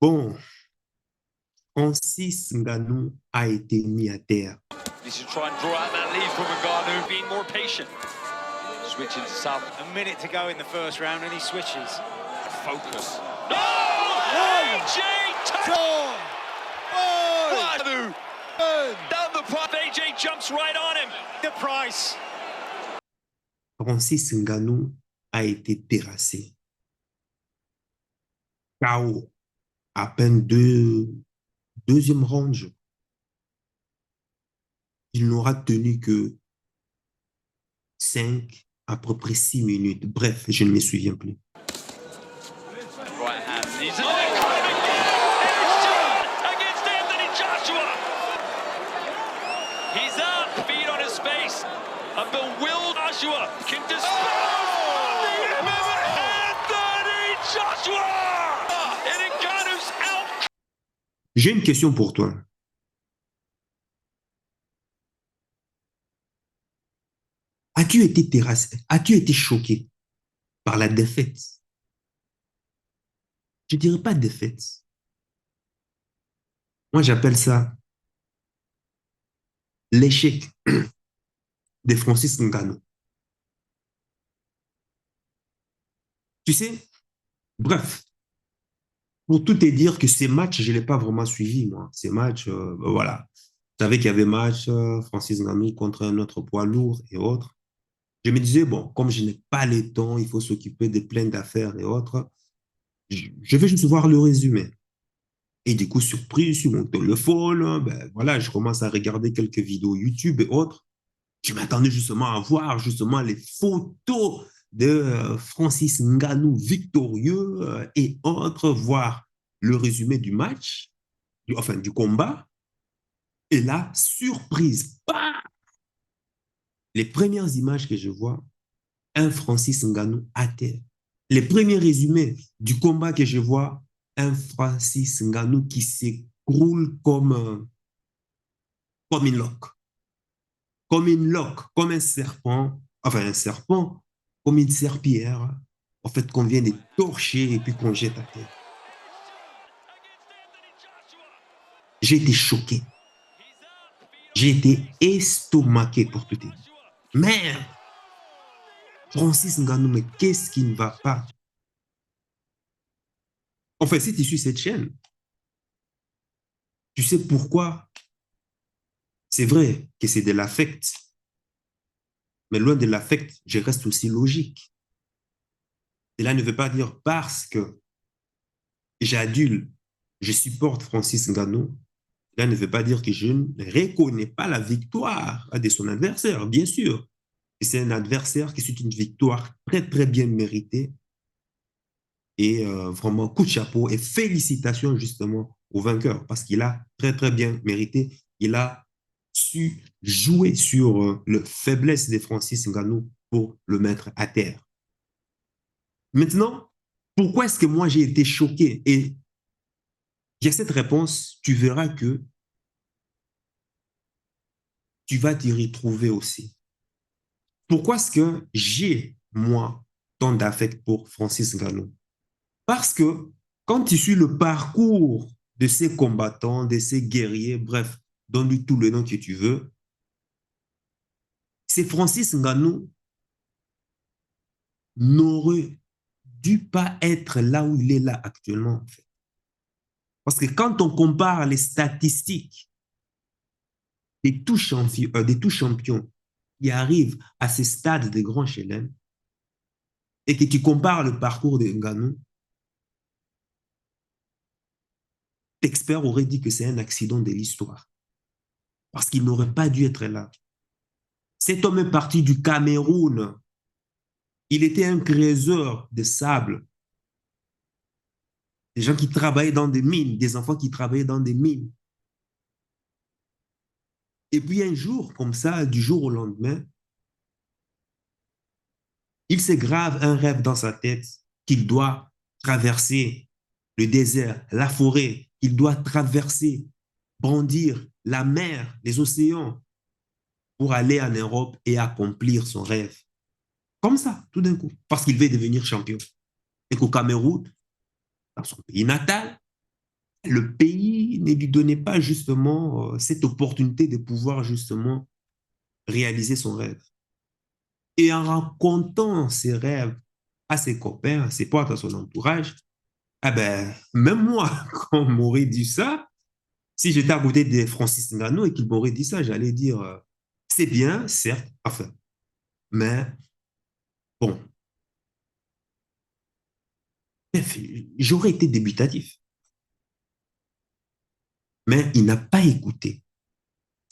Bon, Francis Ngannou a été mis à terre. He should try and draw out that lead from Ngannou, being more patient. Switching to South. A minute to go in the first round and he switches. Focus. Oh! AJ Two! Ngannou down the pipe. AJ jumps right on him. The price. Francis Ngannou a été terrassé. KO. À peine deuxième round. Il n'aura tenu que 5, à peu près 6 minutes. Bref, je ne me souviens plus. Right hand. He's against Anthony Joshua. He's up, feet on his face. A bewildered Joshua can dispel Anthony Joshua. And Ngannou's out. J'ai une question pour toi. As-tu été terrassé? As-tu été choqué par la défaite? Je ne dirais pas défaite. Moi, j'appelle ça l'échec de Francis Ngannou. Tu sais, bref, pour tout te dire que ces matchs, je ne l'ai pas vraiment suivi, moi. Ces matchs, voilà. Je savais qu'il y avait match Francis Ngannou contre un autre poids lourd et autres. Je me disais, bon, comme je n'ai pas le temps, il faut s'occuper de plein d'affaires et autres, je vais juste voir le résumé. Et du coup, surpris sur mon téléphone, ben voilà, je commence à regarder quelques vidéos YouTube et autres. Je m'attendais justement à voir justement les photos de Francis Ngannou victorieux et autres, voir le résumé du match, enfin du combat. Et là, surprise, bah, les premières images que je vois, un Francis Ngannou à terre. Les premiers résumés du combat que je vois, un Francis Ngannou qui s'écroule comme une loque. Comme une loque, comme un serpent, enfin un serpent, comme une serpillière, en fait, qu'on vient de torcher et puis qu'on jette à terre. J'ai été choqué. J'ai été estomaqué pour tout dire. Merde! Francis Ngannou, mais qu'est-ce qui ne va pas? Enfin, si tu suis cette chaîne, tu sais pourquoi. C'est vrai que c'est de l'affect, mais loin de l'affect, je reste aussi logique. Cela ne veut pas dire parce que j'adule, je supporte Francis Ngannou, cela ne veut pas dire que je ne reconnais pas la victoire de son adversaire, bien sûr. C'est un adversaire qui est une victoire très, très bien méritée. Et vraiment, coup de chapeau et félicitations justement au vainqueur parce qu'il a très, très bien mérité. Il a su jouer sur la faiblesse de Francis Ngannou pour le mettre à terre. Maintenant, pourquoi est-ce que moi j'ai été choqué? Et il y a cette réponse, tu verras que tu vas t'y retrouver aussi. Pourquoi est-ce que j'ai, moi, tant d'affect pour Francis Ngannou? Parce que quand tu suis le parcours de ces combattants, de ces guerriers, bref, donne-lui tout le nom que tu veux, c'est Francis Ngannou n'aurait dû pas être là où il est là actuellement, en fait. Parce que quand on compare les statistiques des tout champions qui arrivent à ce stade de grand chelem et que tu compares le parcours de Ngannou, l'expert aurait dit que c'est un accident de l'histoire. Parce qu'il n'aurait pas dû être là. Cet homme est parti du Cameroun. Il était un creuseur de sable. Des gens qui travaillaient dans des mines, des enfants qui travaillaient dans des mines. Et puis un jour, comme ça, du jour au lendemain, il se grave un rêve dans sa tête qu'il doit traverser le désert, la forêt, qu'il doit traverser, brandir la mer, les océans, pour aller en Europe et accomplir son rêve. Comme ça, tout d'un coup, parce qu'il veut devenir champion. Et qu'au Cameroun, dans son pays natal, le pays ne lui donnait pas justement cette opportunité de pouvoir justement réaliser son rêve. Et en racontant ses rêves à ses copains, à ses potes, à son entourage, ah ben, même moi, quand on m'aurait dit ça, si j'étais à côté de Francis Ngannou et qu'il m'aurait dit ça, j'allais dire, c'est bien, certes, enfin, mais bon, bref, j'aurais été débutatif. Mais il n'a pas écouté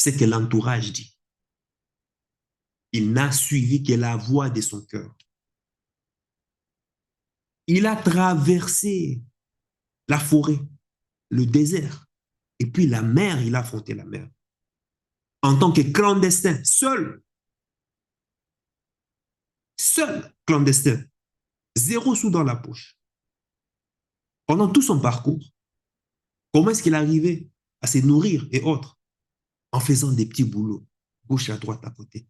ce que l'entourage dit. Il n'a suivi que la voix de son cœur. Il a traversé la forêt, le désert, et puis la mer, il a affronté la mer. En tant que clandestin, seul, seul clandestin, 0 sou dans la poche. Pendant tout son parcours, comment est-ce qu'il est arrivé à se nourrir et autres? En faisant des petits boulots, gauche à droite à côté.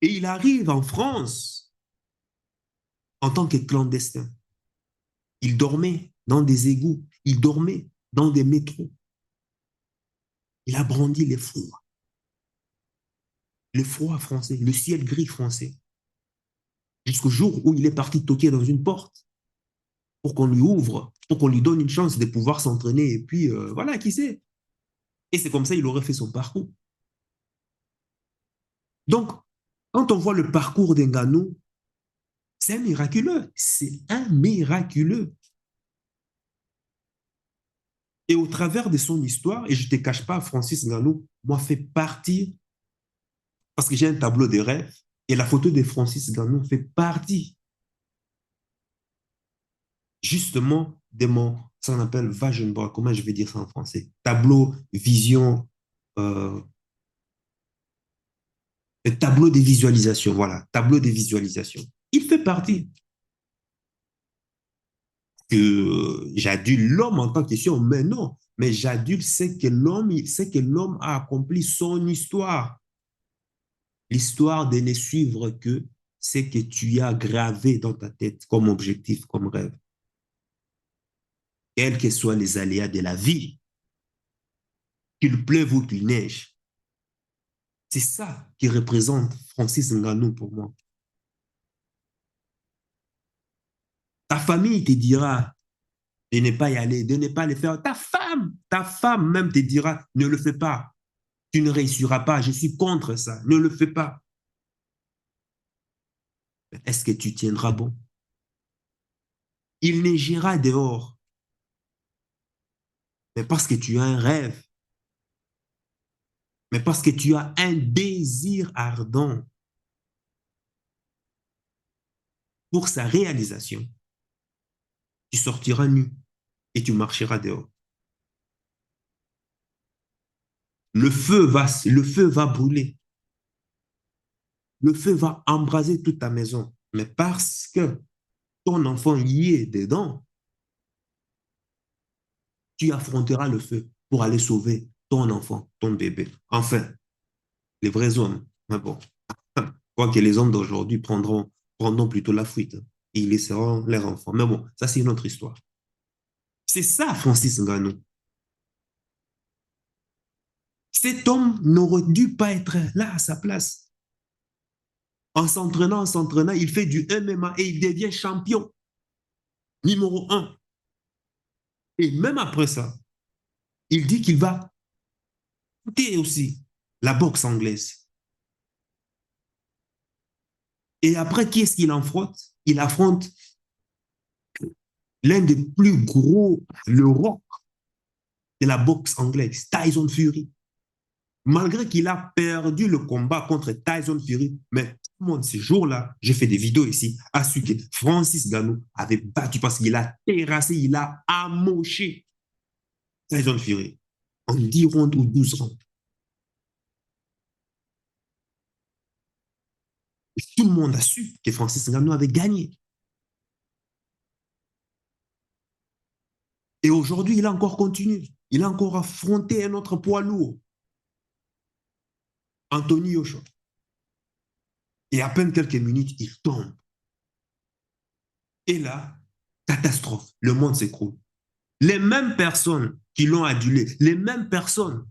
Et il arrive en France en tant que clandestin. Il dormait dans des égouts, il dormait dans des métros. Il a brandi le froid français, le ciel gris français, jusqu'au jour où il est parti toquer dans une porte pour qu'on lui ouvre, pour qu'on lui donne une chance de pouvoir s'entraîner. Et puis, voilà, qui sait. Et c'est comme ça qu'il aurait fait son parcours. Donc, quand on voit le parcours d'Ngannou, c'est un miraculeux. C'est un miraculeux. Et au travers de son histoire, et je ne te cache pas, Francis Ngannou, moi, fait partie, parce que j'ai un tableau de rêve, et la photo de Francis Ngannou fait partie, justement, de mon, ça on appelle vision board, comment je vais dire ça en français? Tableau, vision, euh, tableau de visualisation, voilà, tableau de visualisation. Il fait partie. Que j'adule l'homme en tant que question, mais non, mais j'adule c'est que l'homme a accompli son histoire. L'histoire de ne suivre que ce que tu as gravé dans ta tête comme objectif, comme rêve. Quels que soient les aléas de la vie, qu'il pleuve ou qu'il neige. C'est ça qui représente Francis Ngannou pour moi. Ta famille te dira de ne pas y aller, de ne pas le faire. Ta femme même te dira, ne le fais pas. Tu ne réussiras pas, je suis contre ça, ne le fais pas. Est-ce que tu tiendras bon? Il neigira dehors, mais parce que tu as un rêve, mais parce que tu as un désir ardent pour sa réalisation, tu sortiras nu et tu marcheras dehors. Le feu va brûler, le feu va embraser toute ta maison, mais parce que ton enfant y est dedans, tu affronteras le feu pour aller sauver ton enfant, ton bébé. Enfin, les vrais hommes. Mais bon, quoique les hommes d'aujourd'hui prendront plutôt la fuite et ils laisseront leurs enfants. Mais bon, ça c'est une autre histoire. C'est ça, Francis Ngannou. Cet homme n'aurait dû pas être là à sa place. En s'entraînant, il fait du MMA et il devient champion numéro 1. Et même après ça, il dit qu'il va quitter aussi la boxe anglaise. Et après, qui est-ce qu'il affronte? Il affronte l'un des plus gros, le rock de la boxe anglaise, Tyson Fury. Malgré qu'il a perdu le combat contre Tyson Fury, mais tout le monde, ces jours-là, j'ai fait des vidéos ici, a su que Francis Ngannou avait battu parce qu'il a terrassé, il a amoché Tyson Fury en 10 rounds ou 12 rounds. Et tout le monde a su que Francis Ngannou avait gagné. Et aujourd'hui, il a encore continué. Il a encore affronté un autre poids lourd, Anthony Joshua. Et à peine quelques minutes, il tombe. Et là, Catastrophe. Le monde s'écroule. Les mêmes personnes qui l'ont adulé, les mêmes personnes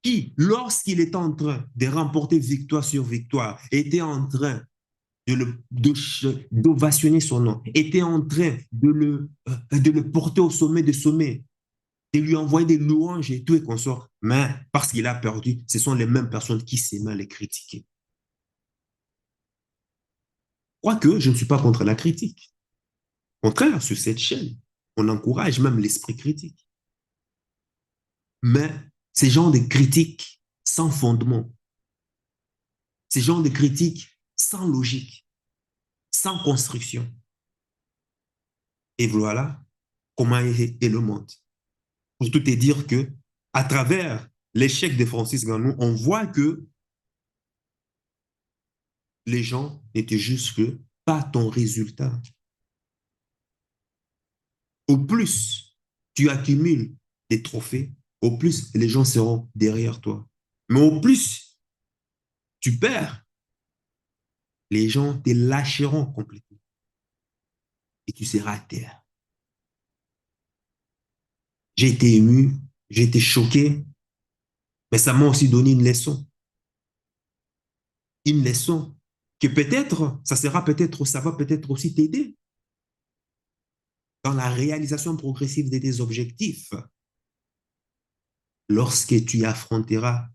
qui, lorsqu'il était en train de remporter victoire sur victoire, étaient en train d'ovationner son nom, étaient en train de le porter au sommet des sommets, de lui envoyer des louanges et tout et consort. Mais parce qu'il a perdu, ce sont les mêmes personnes qui s'aiment à les critiquer. Quoique, je ne suis pas contre la critique. Au contraire, sur cette chaîne, on encourage même l'esprit critique. Mais ces genres de critiques sans fondement, ces genres de critiques sans logique, sans construction. Et voilà comment est le monde. Pour tout te dire que, à travers l'échec de Francis Ngannou, on voit que les gens n'étaient juste que pas ton résultat. Au plus tu accumules des trophées, au plus les gens seront derrière toi. Mais au plus tu perds, les gens te lâcheront complètement. Et tu seras à terre. J'ai été ému, j'ai été choqué, mais ça m'a aussi donné une leçon. Une leçon que peut-être, ça va peut-être aussi t'aider dans la réalisation progressive de tes objectifs lorsque tu affronteras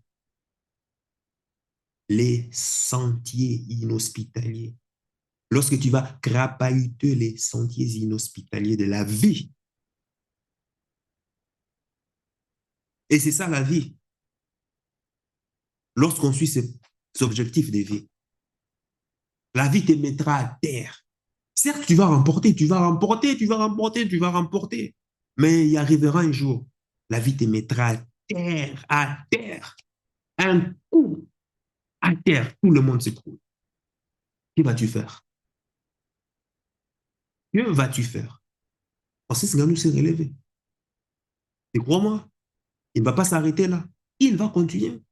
les sentiers inhospitaliers, lorsque tu vas crapahuter les sentiers inhospitaliers de la vie. Et c'est ça la vie. Lorsqu'on suit ces objectifs de vie, la vie te mettra à terre. Certes, tu vas remporter, mais il arrivera un jour, la vie te mettra à terre, un coup, à terre, tout le monde s'écroule. Que vas-tu faire? Que vas-tu faire? Francis Ngannou s'est relevé. Et crois-moi, il ne va pas s'arrêter là. Il va continuer.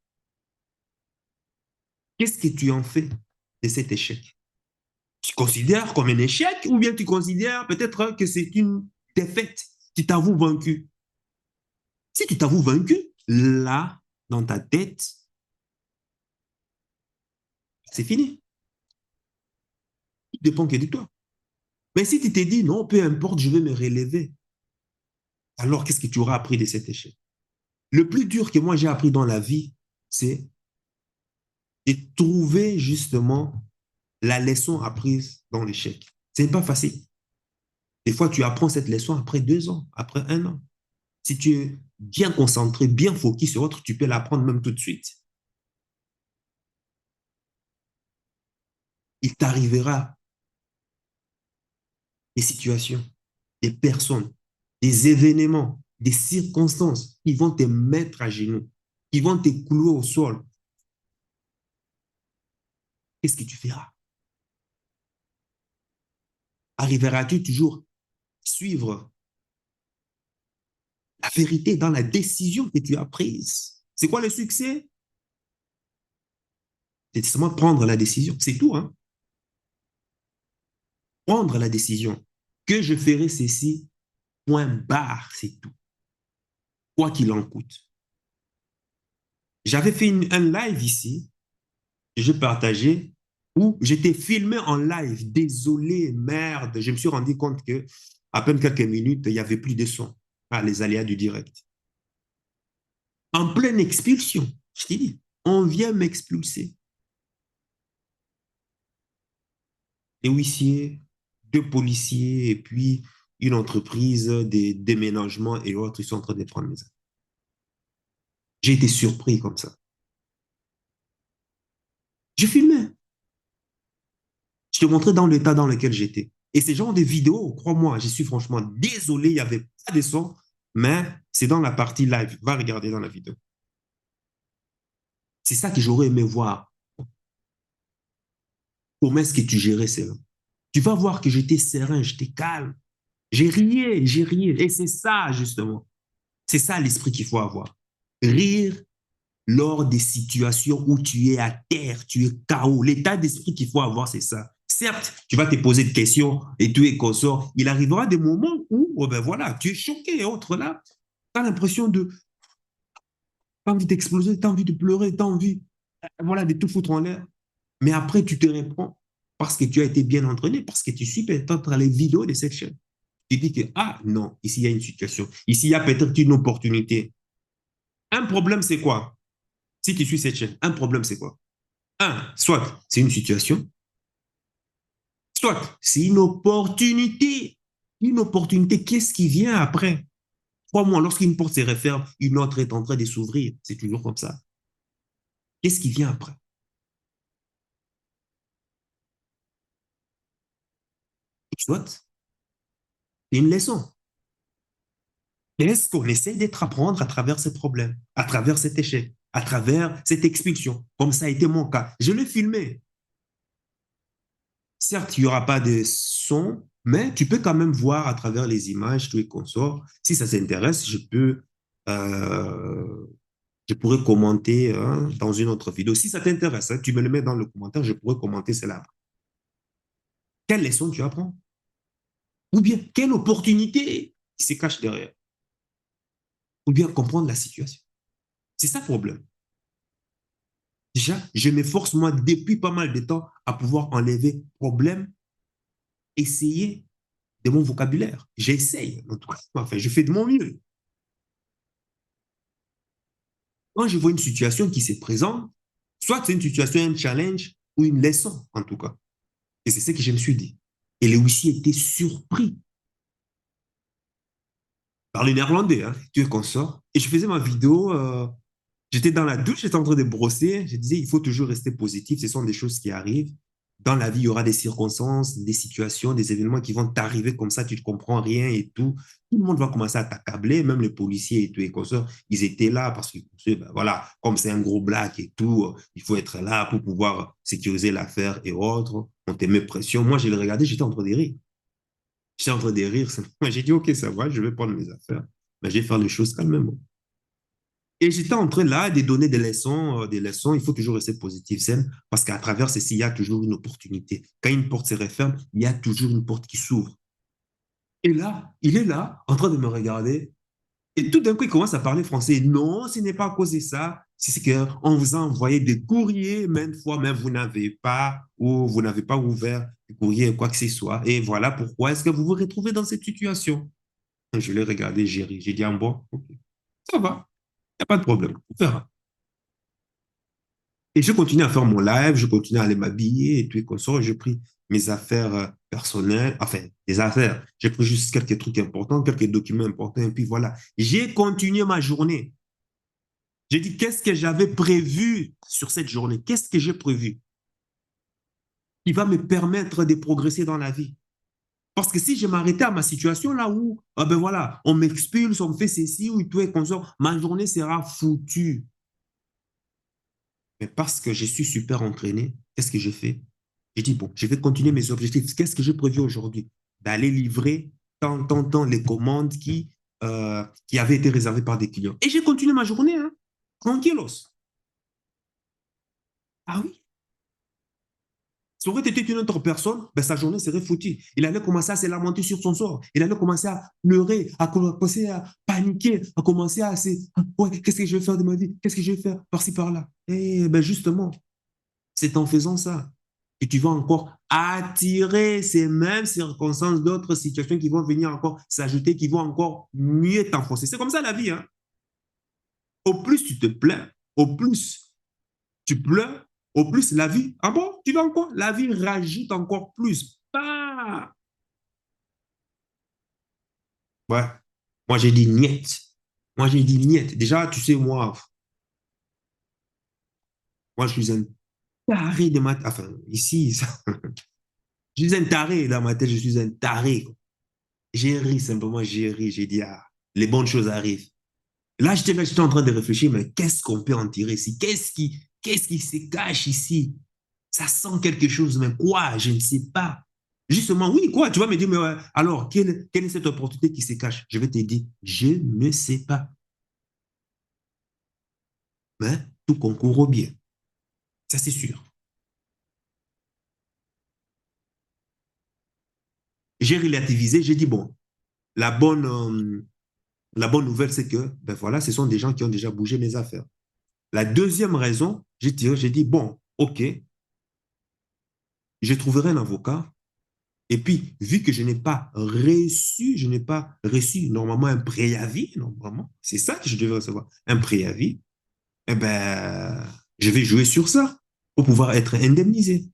Qu'est-ce que tu en fais de cet échec? Tu considères comme un échec ou bien tu considères peut-être que c'est une défaite? Tu t'avoues vaincu. Si tu t'avoues vaincu, là, dans ta tête, c'est fini. Il ne dépend que de toi. Mais si tu t'es dit, non, peu importe, je vais me relever, alors qu'est-ce que tu auras appris de cet échec? Le plus dur que moi j'ai appris dans la vie, c'est de trouver justement la leçon apprise dans l'échec. Ce n'est pas facile. Des fois, tu apprends cette leçon après 2 ans, après 1 an. Si tu es bien concentré, bien focus sur autre, tu peux l'apprendre même tout de suite. Il t'arrivera des situations, des personnes, des événements, des circonstances qui vont te mettre à genoux, qui vont te clouer au sol. Qu'est-ce que tu feras? Arriveras-tu toujours à suivre la vérité dans la décision que tu as prise? C'est quoi le succès? C'est seulement prendre la décision, c'est tout, hein? Prendre la décision que je ferai ceci, point barre, c'est tout. Quoi qu'il en coûte. J'avais fait un live ici, que je partageais, où j'étais filmé en live. Désolé, merde. Je me suis rendu compte que à peine quelques minutes, il n'y avait plus de son. Ah, les aléas du direct. En pleine expulsion, je t'ai dit, on vient m'expulser. Des huissiers, 2 policiers et puis une entreprise de déménagement et autres, ils sont en train de prendre mes affaires. J'ai été surpris comme ça. Je filmais. Je te montrais dans l'état dans lequel j'étais. Et ces genres de vidéos, crois-moi, je suis franchement désolé, il n'y avait pas de son, mais c'est dans la partie live. Va regarder dans la vidéo. C'est ça que j'aurais aimé voir. Comment est-ce que tu gérais cela? Tu vas voir que j'étais serein, j'étais calme. J'ai rié. Et c'est ça, justement. C'est ça l'esprit qu'il faut avoir. Rire lors des situations où tu es à terre, tu es KO. L'état d'esprit qu'il faut avoir, c'est ça. Certes, tu vas te poser des questions et tout et consort. Il arrivera des moments où, oh ben voilà, tu es choqué et autres là. Tu as l'impression de, t'as envie d'exploser, tu as envie de pleurer, tu as envie, voilà, de tout foutre en l'air. Mais après, tu te reprends parce que tu as été bien entraîné, parce que tu suis peut-être les vidéos de cette chaîne. Tu dis que, ah non, ici, il y a une situation. Ici, il y a peut-être une opportunité. Un problème, c'est quoi? Si tu suis cette chaîne, un problème, c'est quoi? Un, soit c'est une situation, soit c'est une opportunité. Une opportunité, qu'est-ce qui vient après? Crois-moi, lorsqu'une porte se referme, une autre est en train de s'ouvrir. C'est toujours comme ça. Qu'est-ce qui vient après? Soit c'est une leçon. Est-ce qu'on essaie d'être apprendre à travers ces problèmes, à travers cet échec, à travers cette expulsion, comme ça a été mon cas? Je l'ai filmé. Certes, il n'y aura pas de son, mais tu peux quand même voir à travers les images, tout et consorts. Si ça s'intéresse, euh, je pourrais commenter hein, dans une autre vidéo. Si ça t'intéresse, hein, tu me le mets dans le commentaire, je pourrais commenter cela. Quelle leçon tu apprends? Ou bien quelle opportunité qui se cache derrière? Ou bien comprendre la situation. C'est ça le problème. Déjà, je m'efforce, moi, depuis pas mal de temps, à pouvoir enlever problème, essayer de mon vocabulaire. J'essaye, en tout cas. Enfin, je fais de mon mieux. Quand je vois une situation qui se présente, soit c'est une situation, un challenge ou une leçon, en tout cas. Et c'est ce que je me suis dit. Et les aussi étaient surpris par le néerlandais, hein, tu es consort. Et je faisais ma vidéo, j'étais dans la douche, j'étais en train de brosser. Je disais, il faut toujours rester positif. Ce sont des choses qui arrivent. Dans la vie, il y aura des circonstances, des situations, des événements qui vont t'arriver comme ça, tu ne comprends rien et tout. Tout le monde va commencer à t'accabler, même les policiers et tout. Et comme ça, ils étaient là parce que, ben voilà, comme c'est un gros black et tout, il faut être là pour pouvoir sécuriser l'affaire et autres. On te met pression. Moi, je l'ai regardé, j'étais en train de rire. J'étais en train de rire. J'ai dit, OK, ça va, je vais prendre mes affaires. Mais je vais faire les choses calmement. Et j'étais en train là de donner des leçons, des leçons. Il faut toujours rester positif, Sam, parce qu'à travers ceci, il y a toujours une opportunité. Quand une porte se referme, il y a toujours une porte qui s'ouvre. Et là, il est là, en train de me regarder. Et tout d'un coup, il commence à parler français. Non, ce n'est pas à cause de ça. C'est qu'on vous a envoyé des courriers, même fois, mais vous n'avez pas, ou vous n'avez pas ouvert le courrier, quoi que ce soit. Et voilà pourquoi est-ce que vous vous retrouvez dans cette situation. Je l'ai regardé, j'ai ri. J'ai dit, ah bon, ok, ça va, il n'y a pas de problème. On verra. Et je continue à faire mon live, je continue à aller m'habiller et tout et comme ça. J'ai pris mes affaires personnelles, enfin, des affaires. J'ai pris juste quelques trucs importants, quelques documents importants, et puis voilà. J'ai continué ma journée. J'ai dit, qu'est-ce que j'avais prévu sur cette journée? Qu'est-ce que j'ai prévu qui va me permettre de progresser dans la vie? Parce que si je m'arrêtais à ma situation là où, ah ben voilà, on m'expulse, on me fait ceci, ou tout est comme ça, ma journée sera foutue. Mais parce que je suis super entraîné, qu'est-ce que j'ai fait? J'ai dit, bon, je vais continuer mes objectifs. Qu'est-ce que j'ai prévu aujourd'hui? D'aller livrer tant les commandes qui avaient été réservées par des clients. Et j'ai continué ma journée, hein, tranquillos. Ah oui, ça aurait été une autre personne, ben, sa journée serait foutue. Il allait commencer à se lamenter sur son sort. Il allait commencer à pleurer, à commencer à paniquer, à commencer à se... Ouais, qu'est-ce que je vais faire de ma vie? Qu'est-ce que je vais faire par-ci, par-là? Et ben justement, c'est en faisant ça que tu vas encore attirer ces mêmes circonstances, d'autres situations qui vont venir encore s'ajouter, qui vont encore mieux t'enfoncer. C'est comme ça la vie. Hein? Au plus tu te plains, au plus tu pleures, au plus la vie, ah bon, tu vas encore, la vie rajoute encore plus. Ah! Ouais, moi j'ai dit niet. Moi j'ai dit niet. Déjà, tu sais, moi je suis un taré de ma... Enfin, ici, je suis un taré dans ma tête, je suis un taré. J'ai ri simplement, j'ai ri, j'ai dit, ah, les bonnes choses arrivent. Là, j'étais en train de réfléchir, mais qu'est-ce qu'on peut en tirer ici? Qu'est-ce qui se cache ici? Ça sent quelque chose, mais quoi? Je ne sais pas. Justement, oui, quoi? Tu vas me dire, mais ouais, alors, quelle est cette opportunité qui se cache? Je vais te dire, je ne sais pas. Mais tout concourt au bien. Ça, c'est sûr. J'ai relativisé, j'ai dit, bon, la bonne, la bonne nouvelle, c'est que, ben voilà, ce sont des gens qui ont déjà bougé mes affaires. La deuxième raison, j'ai dit, bon, OK, je trouverai un avocat. Et puis, vu que je n'ai pas reçu normalement un préavis, normalement, c'est ça que je devais recevoir, un préavis, eh ben, je vais jouer sur ça pour pouvoir être indemnisé.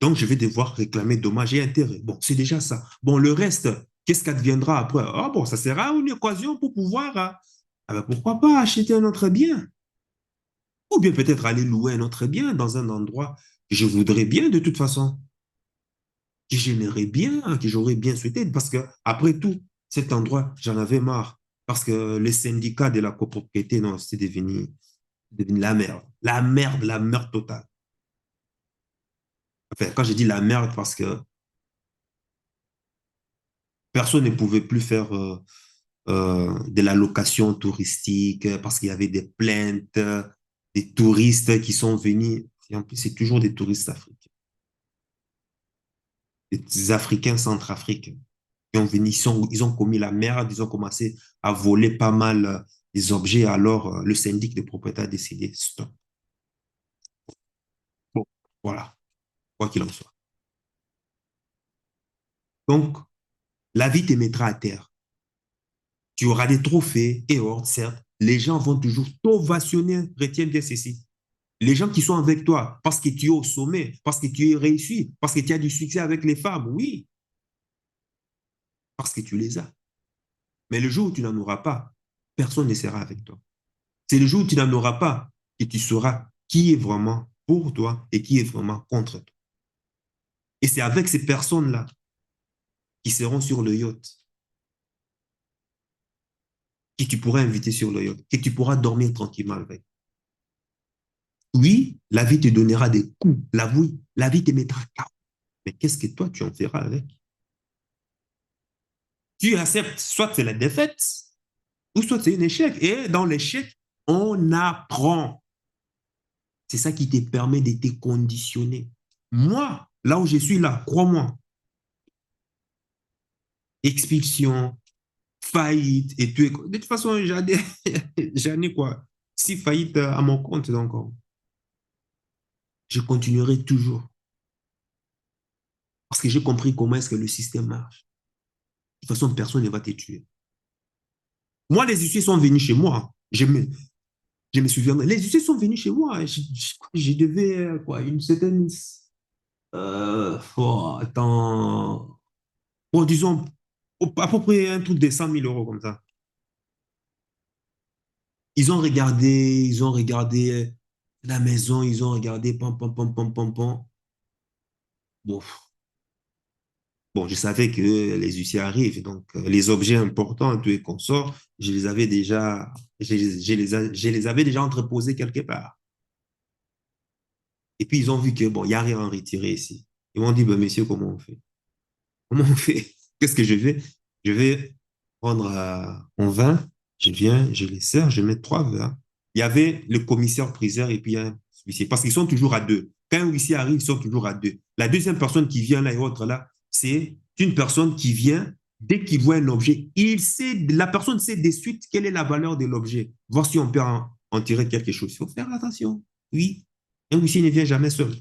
Donc, je vais devoir réclamer dommages et intérêts. Bon, c'est déjà ça. Bon, le reste, qu'est-ce qu'adviendra après? Ah bon, ça sera une occasion pour pouvoir, ah ben, pourquoi pas acheter un autre bien? Ou bien peut-être aller louer un autre bien dans un endroit que je voudrais bien de toute façon, que j'aimerais bien, que j'aurais bien souhaité, parce que après tout, cet endroit, j'en avais marre. Parce que les syndicats de la copropriété, non, c'était devenu la merde totale. Enfin, quand je dis la merde, parce que personne ne pouvait plus faire de la location touristique parce qu'il y avait des plaintes, des touristes qui sont venus. Et en plus, c'est toujours des touristes africains, des Africains centrafricains qui ont venu, ils ont commis la merde, ils ont commencé à voler pas mal des objets. Alors, le syndic de propriétaires a décidé, stop. Bon, voilà, quoi qu'il en soit. Donc, la vie te mettra à terre. Tu auras des trophées et autres, certes. Les gens vont toujours t'ovationner. Retiens bien ceci. Les gens qui sont avec toi, parce que tu es au sommet, parce que tu es réussi, parce que tu as du succès avec les femmes, oui, parce que tu les as. Mais le jour où tu n'en auras pas, personne ne sera avec toi. C'est le jour où tu n'en auras pas que tu sauras qui est vraiment pour toi et qui est vraiment contre toi. Et c'est avec ces personnes-là qui seront sur le yacht, que tu pourras inviter sur le yacht, que tu pourras dormir tranquillement avec. Oui, la vie te donnera des coups, oui, la vie te mettra KO. Mais qu'est-ce que toi, tu en feras avec? Tu acceptes, soit c'est la défaite, ou soit c'est un échec. Et dans l'échec, on apprend. C'est ça qui te permet de te conditionner. Moi, là où je suis là, crois-moi, expulsion, faillite et tout. De toute façon, j'en ai quoi? Si faillite à mon compte, donc je continuerai toujours. Parce que j'ai compris comment est-ce que le système marche. De toute façon, personne ne va te tuer. Moi, les huissiers sont venus chez moi. Je me souviens. Les huissiers sont venus chez moi. Je devais, quoi, une certaine. Attends. Bon, disons, à peu près un truc de 100 000 € comme ça. Ils ont regardé la maison, ils ont regardé, pam, pam, pam, pam, pam, pam. Bon, bon, je savais que les huissiers arrivent, donc les objets importants, tout et consorts, je les avais déjà, je les avais déjà entreposés quelque part. Et puis ils ont vu que, bon, il n'y a rien à retirer ici. Ils m'ont dit, ben, messieurs, comment on fait? Comment on fait? Qu'est-ce que je vais? Je vais prendre mon vin, je viens, je les sers, je mets 3 verres. Il y avait le commissaire-priseur et puis un huissier, parce qu'ils sont toujours à deux. Quand un huissier arrive, ils sont toujours à deux. La deuxième personne qui vient là et autre là, c'est une personne qui vient, dès qu'il voit un objet, la personne sait de suite quelle est la valeur de l'objet, voir si on peut en tirer quelque chose. Il faut faire attention. Oui, un huissier ne vient jamais seul.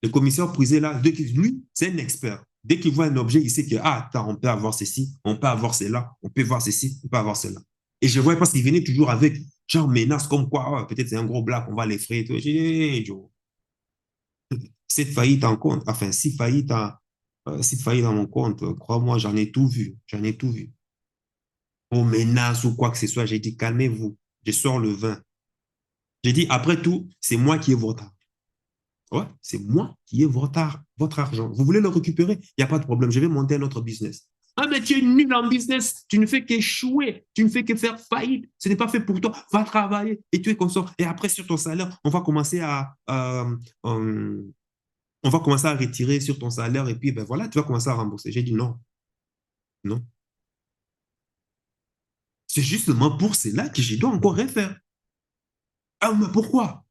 Le commissaire prisé là, lui, c'est un expert. Dès qu'il voit un objet, il sait que, ah, attends, on peut avoir ceci, on peut avoir cela, on peut voir ceci, on peut avoir cela. Et je vois parce qu'il venait toujours avec, genre, menace comme quoi, oh, peut-être c'est un gros black, on va l'effrayer. J'ai dit, hey, Joe, cette faillite en compte, enfin, si faillite dans mon compte, crois-moi, j'en ai tout vu, j'en ai tout vu. Aux menaces ou quoi que ce soit, j'ai dit, calmez-vous, je sors le vin. J'ai dit, après tout, c'est moi qui ai votre argent. Ouais, c'est moi qui ai votre argent. Vous voulez le récupérer? Il n'y a pas de problème. Je vais monter un autre business. Ah, mais tu es nul en business. Tu ne fais qu'échouer. Tu ne fais que faire faillite. Ce n'est pas fait pour toi. Va travailler et tu es consort. Et après, sur ton salaire, on va commencer à retirer sur ton salaire et puis, ben voilà, tu vas commencer à rembourser. J'ai dit non, non. C'est justement pour cela que je dois encore refaire. Ah, mais pourquoi?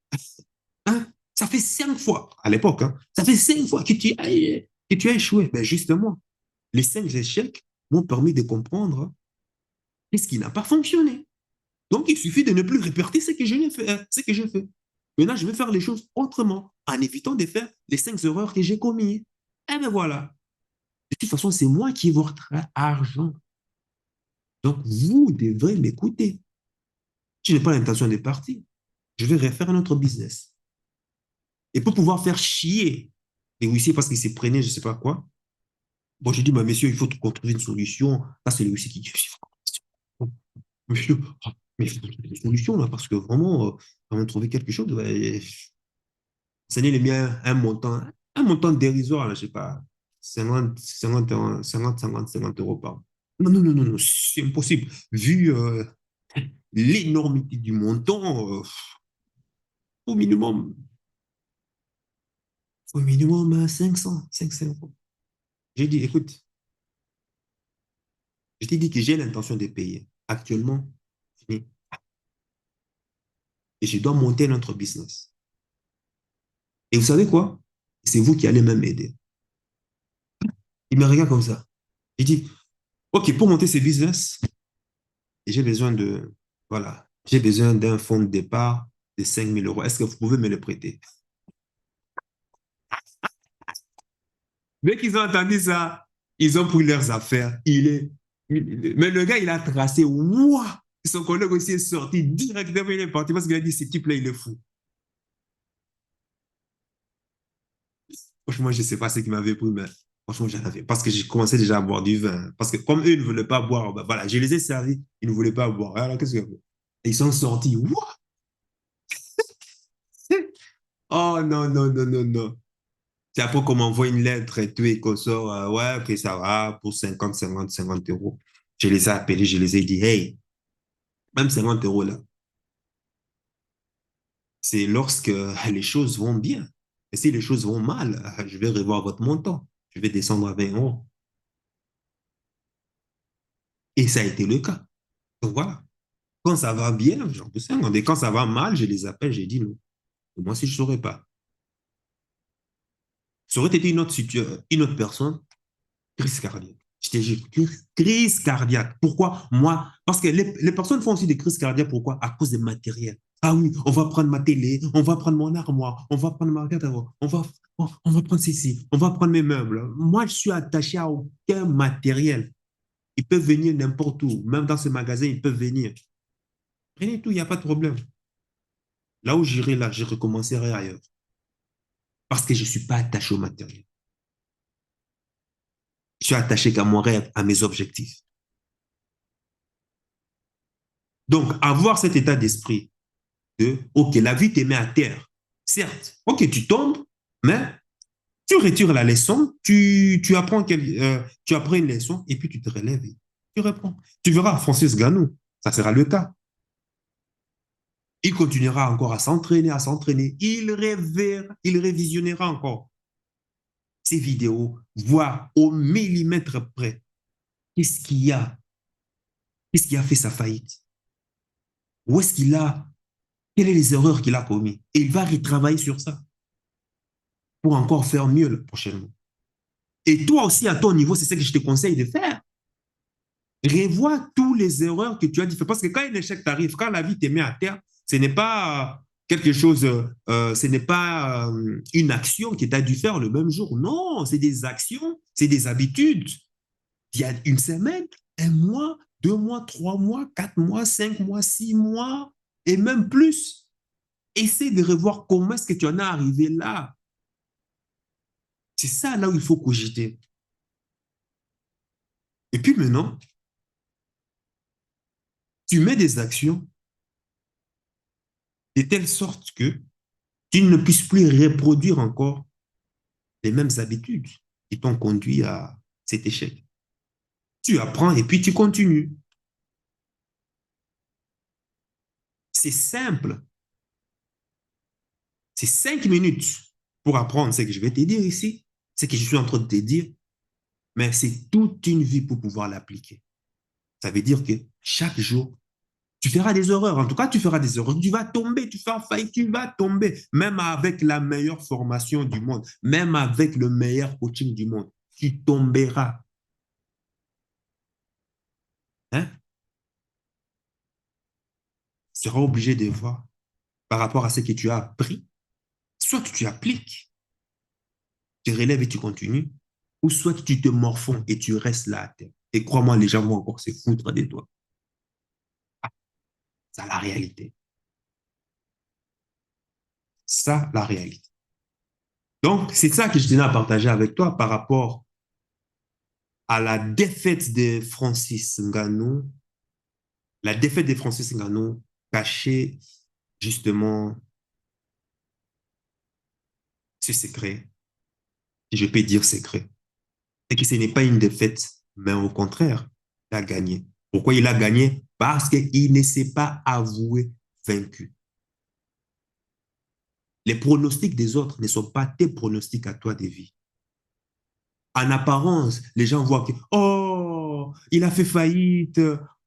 Hein? Ça fait 5 fois, à l'époque, hein, ça fait 5 fois que tu as échoué. Ben justement, les 5 échecs m'ont permis de comprendre ce qui n'a pas fonctionné. Donc, il suffit de ne plus répéter ce que je n'ai fait, ce que j'ai fait. Maintenant, je vais faire les choses autrement, en évitant de faire les 5 erreurs que j'ai commises. Et bien voilà. De toute façon, c'est moi qui ai votre argent. Donc, vous devrez m'écouter. Je n'ai pas l'intention de partir. Je vais refaire un autre business. Et pour pouvoir faire chier les huissiers parce qu'ils se prenaient, je ne sais pas quoi, bon, j'ai dit, bah, messieurs, il faut qu'on trouve une solution. Là, c'est les huissiers qui disent, monsieur, mais il faut trouver une solution, là, parce que vraiment, on a trouvé quelque chose. Ouais, ce n'est les miens un montant dérisoire, là, je ne sais pas, 50 euros par. Non, non, non, non, non, c'est impossible. Vu l'énormité du montant, au minimum 500 euros. J'ai dit, écoute, je t'ai dit que j'ai l'intention de payer. Actuellement, fini. Et je dois monter notre business. Et vous savez quoi? C'est vous qui allez même m'aider. Il me regarde comme ça. Il dit, OK, pour monter ce business, j'ai besoin voilà, j'ai besoin d'un fonds de départ de 5 000 euros. Est-ce que vous pouvez me le prêter? Dès qu'ils ont entendu ça, ils ont pris leurs affaires. Mais le gars, il a tracé, waouh! Son collègue aussi est sorti directement, il est parti parce qu'il a dit, ce type-là, il est fou. Franchement, je ne sais pas ce qui m'avait pris, mais franchement, j'en avais. Parce que j'ai commencé déjà à boire du vin. Parce que comme eux ne voulaient pas boire, ben voilà, je les ai servis, ils ne voulaient pas boire. Alors, qu'est-ce que... Et ils sont sortis. Wouah! Oh non, non, non, non, non. C'est après qu'on m'envoie une lettre et tout, et qu'on sort, ouais, ok, ça va, pour 50 euros. Je les ai appelés, je les ai dit, hey, même 50 euros là, c'est lorsque les choses vont bien. Et si les choses vont mal, je vais revoir votre montant. Je vais descendre à 20 euros. Et ça a été le cas. Donc voilà. Quand ça va bien, j'en peux 50. Et quand ça va mal, je les appelle, j'ai dit non. Moi, si je ne saurais pas. Ça aurait été une autre personne, crise cardiaque. Je te jure, crise cardiaque. Pourquoi? Moi, parce que les personnes font aussi des crises cardiaques. Pourquoi? À cause des matériels. Ah oui, on va prendre ma télé, on va prendre mon armoire, on va prendre ma garde-robe, on va prendre ceci, on va prendre mes meubles. Moi, je suis attaché à aucun matériel. Ils peuvent venir n'importe où. Même dans ce magasin, ils peuvent venir. Rien du tout, il n'y a pas de problème. Là où j'irai, là, je recommencerai ailleurs. Parce que je ne suis pas attaché au matériel. Je suis attaché qu'à mon rêve, à mes objectifs. Donc, avoir cet état d'esprit de, OK, la vie te met à terre. Certes, OK, tu tombes, mais tu retires la leçon, tu apprends une leçon et puis tu te relèves et tu reprends. Tu verras Francis Ganou, ça sera le cas. Il continuera encore à s'entraîner, à s'entraîner. Il révisionnera encore ces vidéos, voir au millimètre près qu'est-ce qu'il y a, qu'est-ce qui a fait sa faillite, où est-ce qu'il a, quelles sont les erreurs qu'il a commises. Et il va retravailler sur ça pour encore faire mieux prochainement. Et toi aussi, à ton niveau, c'est ce que je te conseille de faire. Revois toutes les erreurs que tu as dit. Parce que quand un échec t'arrive, quand la vie te met à terre, ce n'est pas quelque chose, ce n'est pas une action que tu as dû faire le même jour. Non, c'est des actions, c'est des habitudes. Il y a une semaine, un mois, 2 mois, 3 mois, 4 mois, 5 mois, 6 mois, et même plus. Essaie de revoir comment est-ce que tu en es arrivé là. C'est ça là où il faut cogiter. Et puis maintenant, tu mets des actions de telle sorte que tu ne puisses plus reproduire encore les mêmes habitudes qui t'ont conduit à cet échec. Tu apprends et puis tu continues. C'est simple. C'est 5 minutes pour apprendre ce que je vais te dire ici, ce que je suis en train de te dire, mais c'est toute une vie pour pouvoir l'appliquer. Ça veut dire que chaque jour, Tu feras des erreurs. En tout cas, tu feras des erreurs. Tu vas tomber, tu feras faillite, tu vas tomber. Même avec la meilleure formation du monde, même avec le meilleur coaching du monde, tu tomberas. Hein? Tu seras obligé de voir par rapport à ce que tu as appris. Soit tu appliques, tu relèves et tu continues, ou soit tu te morfonds et tu restes là à terre. Et crois-moi, les gens vont encore se foutre de toi. C'est la réalité. Ça, la réalité. Donc, c'est ça que je tenais à partager avec toi par rapport à la défaite de Francis Ngannou. La défaite de Francis Ngannou cachait justement ce secret, si je peux dire secret. Et que ce n'est pas une défaite, mais au contraire, il a gagné. Pourquoi il a gagné? Parce qu'il ne s'est pas avoué vaincu. Les pronostics des autres ne sont pas tes pronostics à toi de vie. En apparence, les gens voient que, oh, il a fait faillite,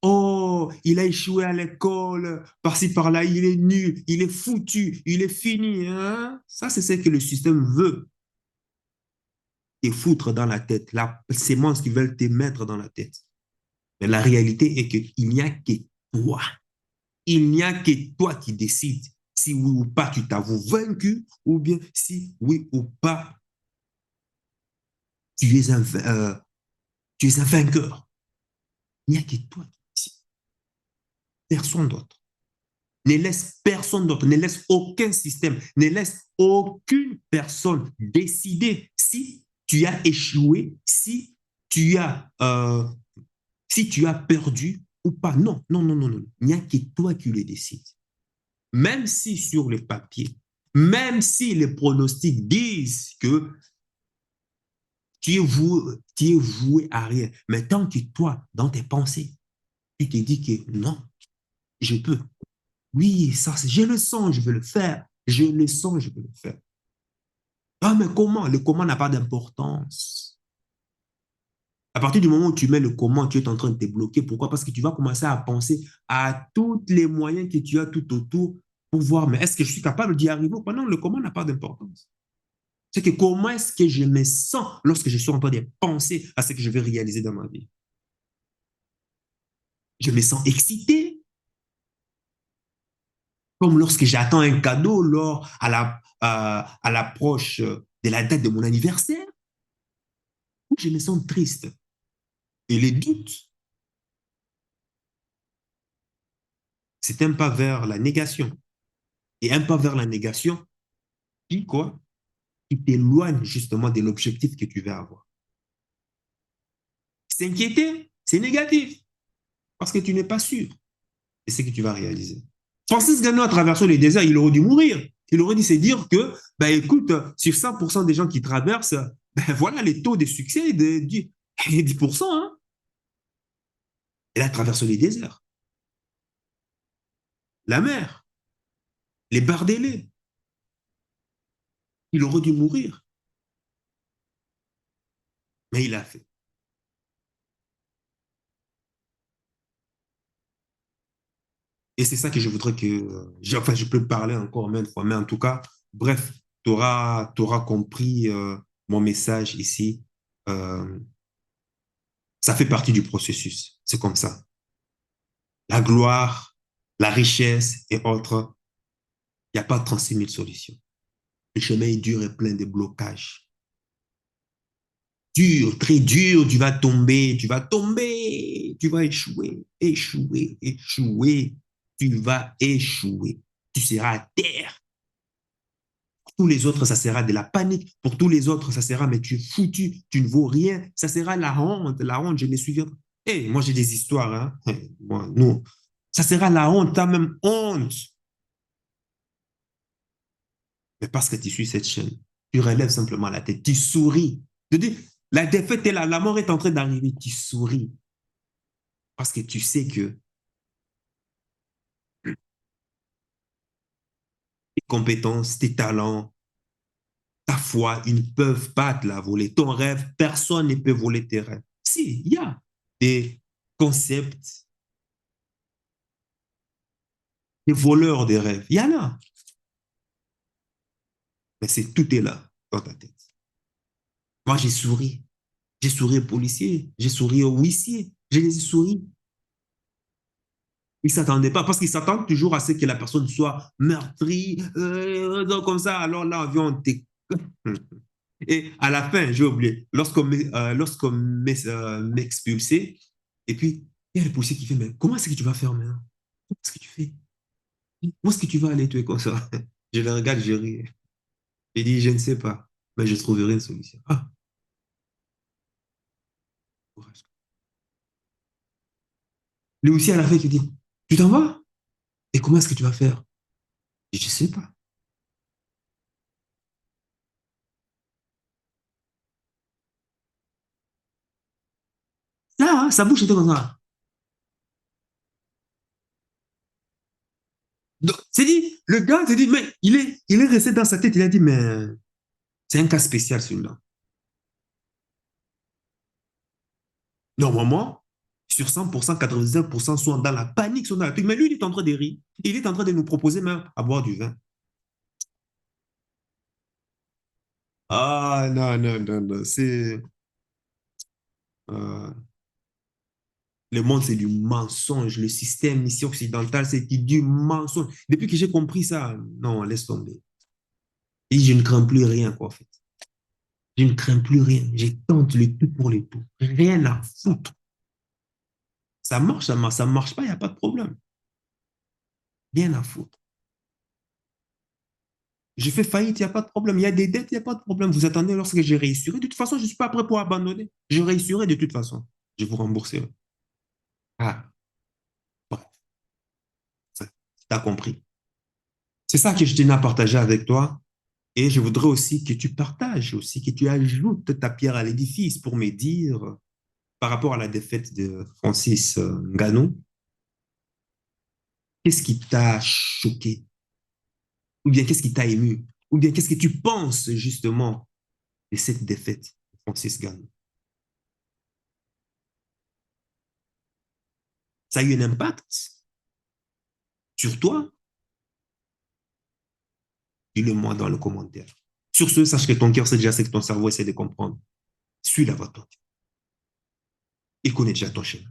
oh, il a échoué à l'école, par-ci, par-là, il est nul, il est foutu, il est fini. Hein? Ça, c'est ce que le système veut te foutre dans la tête, la sémence qu'ils veulent te mettre dans la tête. Mais la réalité est qu'il n'y a que toi. Il n'y a que toi qui décides si oui ou pas tu t'avoues vaincu ou bien si oui ou pas tu es tu es un vainqueur. Il n'y a que toi qui décides. Personne d'autre. Ne laisse personne d'autre, ne laisse aucun système, ne laisse aucune personne décider si tu as échoué, si tu as perdu ou pas. Non, non, non, non, non. Il n'y a que toi qui le décides. Même si sur le papier, même si les pronostics disent que tu es voué à rien, mais tant que toi, dans tes pensées, tu te dis que non, je peux. Oui, ça, je le sens, je veux le faire. Je le sens, je veux le faire. Ah, mais comment? Le comment n'a pas d'importance. À partir du moment où tu mets le comment, tu es en train de te bloquer. Pourquoi? Parce que tu vas commencer à penser à tous les moyens que tu as tout autour pour voir, mais est-ce que je suis capable d'y arriver ou pas? Non, le comment n'a pas d'importance. C'est que comment est-ce que je me sens lorsque je suis en train de penser à ce que je vais réaliser dans ma vie? Je me sens excité, comme lorsque j'attends un cadeau à l'approche de la date de mon anniversaire, ou je me sens triste. Et les doutes, c'est un pas vers la négation. Et un pas vers la négation, qui quoi? Qui t'éloigne justement de l'objectif que tu veux avoir. S'inquiéter, c'est négatif, parce que tu n'es pas sûr de ce que tu vas réaliser. Francis Ngannou a traversé le désert, il aurait dû mourir. Il aurait dû se dire que, ben écoute, sur 100% des gens qui traversent, ben voilà, les taux de succès est de 10%. Hein. Il a traversé les déserts, la mer, les bardélés. Il aurait dû mourir, mais il a fait. Et c'est ça que je voudrais que, enfin, je peux parler encore maintes fois, mais en tout cas, bref, t'auras compris mon message ici. Euh, Ça fait partie du processus. C'est comme ça. La gloire, la richesse et autres, il n'y a pas 36 000 solutions. Le chemin est dur et plein de blocages. Dur, très dur, tu vas tomber, tu vas échouer, échouer, échouer, tu vas échouer. Tu seras à terre. Pour tous les autres, ça sera de la panique. Pour tous les autres, ça sera, mais tu es foutu, tu ne vaux rien. Ça sera la honte, je me souviens. Hey, moi, j'ai des histoires, hein. Hey, moi, nous, ça sera la honte, t'as même honte. Mais parce que tu suis cette chaîne, tu relèves simplement la tête, tu souris. Tu dis, la défaite est là, la mort est en train d'arriver, tu souris. Parce que tu sais que tes compétences, tes talents, ta foi, ils ne peuvent pas te la voler. Ton rêve, personne ne peut voler tes rêves. Si, il y a des concepts, des voleurs des rêves. Il y en a. Mais c'est tout est là, dans ta tête. Moi, j'ai souri. J'ai souri aux policiers. J'ai souri aux huissiers. Je les ai souri. Ils ne s'attendaient pas parce qu'ils s'attendent toujours à ce que la personne soit meurtrie, donc comme ça. Alors là, on vient, on et à la fin, j'ai oublié, lorsqu'on m'expulsait, et puis il y a le policier qui fait, mais comment est-ce que tu vas faire maintenant? Comment est-ce que tu fais? Où est-ce que tu vas aller, tu es comme ça? Je le regarde, je ris. Il dit, je ne sais pas, mais je trouverai une solution. Ah, courage. Lui aussi, à la fin, il dit, tu t'en vas? Et comment est-ce que tu vas faire? Je ne sais pas. Là, hein, sa bouche était comme ça. Donc, c'est dit, le gars s'est dit, mais il est resté dans sa tête, il a dit, mais c'est un cas spécial celui-là. Normalement, sur 100%, 99% sont dans la panique, sont dans la truc. Mais lui, il est en train de rire. Il est en train de nous proposer même à boire du vin. Ah, non, non, non, non. Euh, le monde, c'est du mensonge. Le système ici occidental, c'est du mensonge. Depuis que j'ai compris ça, non, laisse tomber. Et je ne crains plus rien, quoi, en fait. Je ne crains plus rien. Je tente le tout pour le tout. Rien à foutre. Ça marche pas, il n'y a pas de problème. Rien à foutre. J'ai fait faillite, il n'y a pas de problème. Il y a des dettes, il n'y a pas de problème. Vous attendez lorsque je réussirai. De toute façon, je ne suis pas prêt pour abandonner. Je réussirai de toute façon. Je vous rembourserai. Ah, bref, tu as compris. C'est ça que je tenais à partager avec toi. Et je voudrais aussi que tu partages, aussi que tu ajoutes ta pierre à l'édifice pour me dire, par rapport à la défaite de Francis Ngannou, qu'est-ce qui t'a choqué? Ou bien qu'est-ce qui t'a ému? Ou bien qu'est-ce que tu penses justement de cette défaite de Francis Ngannou? Ça a eu un impact sur toi? Dis-le-moi dans le commentaire. Sur ce, sache que ton cœur sait déjà ce que ton cerveau essaie de comprendre. Suis la voie de ton cœur et connais déjà ton chemin.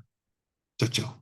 Ciao, ciao.